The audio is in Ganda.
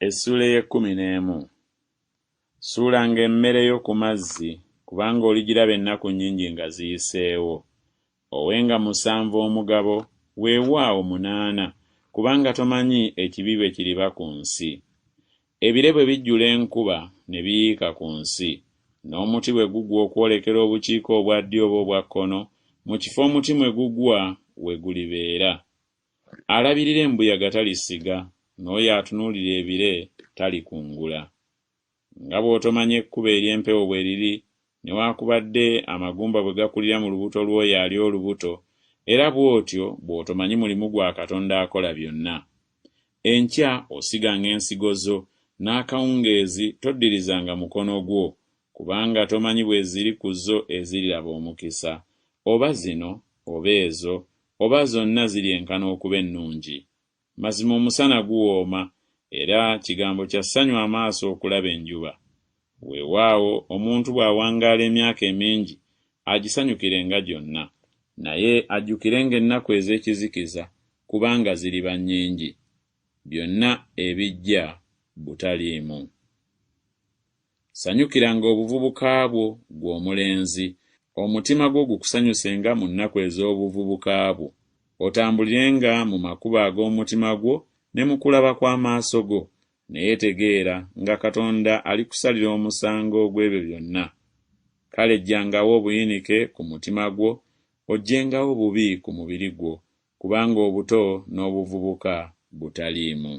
Essuula ey'ekkuminemu. Suulanga emmere yo ku mazzi, kubanga oligiraba ennaku nnyingi nga ziyiseewo. Owenga 7 omugabo, weewaawo 8, kubanga tomanyi ekibi bwe kiriba ku nsi. Ebire bwe bijjula enkuba ne biyiika ku nsi, n'omuti bwe gugwa okwolekera obukiika obwa ddyo oba obwa kkono, mu kifo omuti mwe gugwa we gulibeera. Alabirira embuyaga talisiga, n'oyo atunuulira ebire talikungula. Nga bw'otomanya ekkubo ery'empewo bwe liri, newaakubadde amagumba bwe gakulira mu lubuto lw'oyo ali olubuto, era bw'otyo bw'otomanyi mulimu gwa Katonda akola byonna. Enkya osiganga ensigo zo, n'akawungeezi toddirizanga mukono gwo, kubanga tomanyi bwe ziri ku zo eziriraba omukisa, oba zino oba ezo, oba zonna ziryenkana okuba ennungi. Mazima omusana guwooma, era kigambo kya ssanyu amaaso okulaba enjuba. Weewaawo omuntu bw'awangaala emyaka emingi agisanyukirenga gyonna, naye ajjukirenga ennaku ez'ekizikiza, kubanga ziriba nnyingi. Byonna ebijja butaliimu. Sanyukiranga obuvubuka bwo ggwe omulenzi, omutima gwo gukusanyusenga mu nnaku ez'obuvubuka bwo. Otambulirenga mu makubo ag'omutima gwo ne mu kulaba kw'amaaso go, naye tegeera nga Katonda alikusalira omusango gw'ebyo byonna. Kale jjangawo obuyinike ku mutima gwo, oggyengawo bubi ku mubiri gwo, kubanga obuto n'obuvubuka butaliimu.